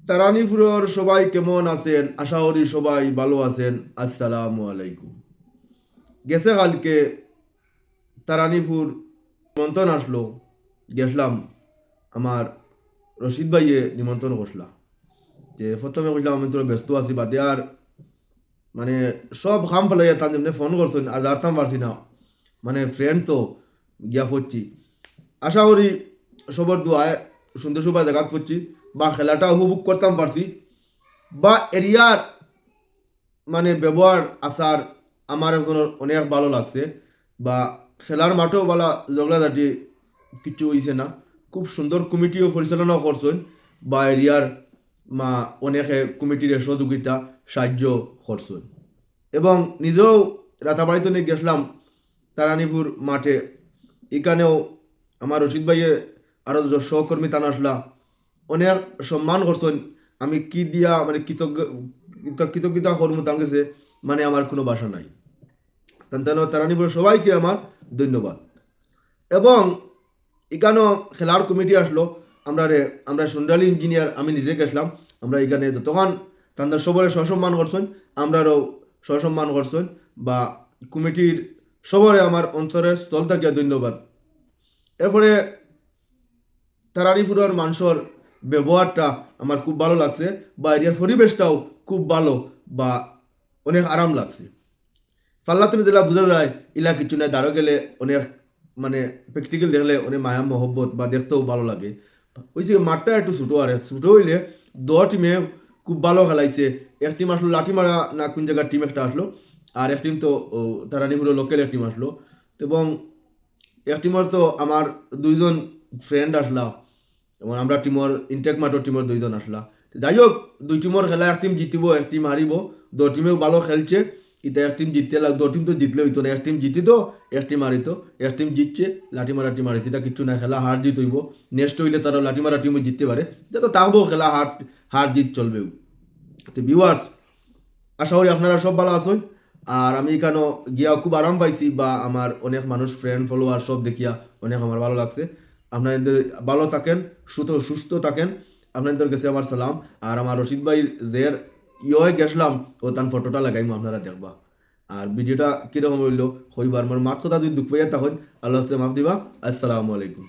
তারানিপুরের সবাই কেমন আছেন? আশা করি সবাই ভালো আছেন। আসসালামু আলাইকুম। গেছে কালকে তারানিপুর নিমন্ত্রণ আসলো, গেছলাম। আমার রশিদ ভাইয়ে নিমন্ত্রণ করছিলাম। যে প্রথমে কইলাম আমি তোর ব্যস্ত আছি, বাদে আর মানে সব খাম ফেলাইয়া তার যেমনি ফোন করছেন আর জানতাম পারছি না, মানে ফ্রেন্ড তো গিয়া পড়ছি। আশা করি সবর দোয়ায় সুন্দর সুন্দর জায়গা পড়ছি বা খেলাটা উপভোগ করতাম পারছি, বা এরিয়ার মানে ব্যবহার আচার আমার এখন অনেক ভালো লাগছে। বা খেলার মাঠেও বলা ঝগড়াঝাটি কিছু হইছে না। খুব সুন্দর কমিটিও পরিচালনা করছেন, বা এরিয়ার মা অনেকে কমিটির সহযোগিতা সাহায্য করছেন। এবং নিজেও রাতাবাড়িতে নিয়ে গেছিলাম তারানিপুর মাঠে। এখানেও আমার রশিদ ভাইয়ে আরও সহকর্মী তান আসলা অনেক সম্মান করছেন। আমি কি দিয়া মানে কৃতজ্ঞতা করবো তার কাছে, মানে আমার কোনো ভাষা নাই। তারানিপুরের সবাইকে আমার ধন্যবাদ। এবং এখানেও খেলার কমিটি আসলো। আমরা সন্ডালি ইঞ্জিনিয়ার আমি নিজে গেছিলাম। আমরা এখানে যতক্ষণ তাদের সবরে সসম্মান করছেন, আমরারও সসম্মান করছেন। বা কমিটির সবরে আমার অন্তরের স্থল থাকিয়া ধন্যবাদ। এরপরে তারানিপুরের মানুষের ব্যবহারটা আমার খুব ভালো লাগছে, বা এরিয়ার পরিবেশটাও খুব ভালো, বা অনেক আরাম লাগছে। ফাল্লাতুন যেটা বোঝা যায় ইলা কিছু নাই, দাঁড়ো গেলে অনেক মানে প্র্যাকটিক্যাল দেখলে অনেক মায়া মহব্বত বা দেখতেও ভালো লাগে। ওই যে মাঠটা একটু ছোটো, আর ছোটো হইলে দশ টিমে খুব ভালো খেলাইছে। এক টিম আসলো লাঠিমারা না কোন জায়গার টিম একটা আসলো, আর এক টিম তো তারানিপুরের লোকাল এক টিম আসলো। এবং এক টিমের তো আমার দুইজন ফ্রেন্ড আসলা, এবং আমরা টিমর ইনটেক মাঠের টিমের দুইজন আসলা। যাই হোক, দুই টিমের খেলা এক টিম জিতিব এক টিম হারিব। দু টিমেও ভালো খেলছে। এটা এক টিম জিততে লাগ, দু টিম তো জিতলে হইতো না, এক টিম জিতিত এক টিম হারিত। এক টিম জিতছে, লাঠি মারা টিম হারিছে, তা কিচ্ছু না, খেলা হার জিত হইব। নেক্সট হইলে তারা লাঠি মারা টিমও জিততে পারে, এটা তো থাকবো, খেলা হার হার জিত চলবেও। তো ভিউয়ার্স, আশা করি আপনারা সব ভালো আছেন। আর আমি এখানেও গিয়া খুব আরাম পাইছি, বা আমার অনেক মানুষ ফ্রেন্ড ফলোয়ার সব দেখিয়া অনেক আমার ভালো লাগছে। আপনাদের ভালো থাকেন, সুস্থ থাকেন। আপনাদের কাছে আমার সালাম। আর আমার রশিদ ভাই যে গেছিলাম, ও তার ফটোটা লাগাইম, আপনারা দেখবা। আর ভিডিওটা কীরকম হইলো হইবার আমার মাত্র যদি দুঃখ পাইয়া তখন আল্লাহ মাফ দিবা। আসসালামু আলাইকুম।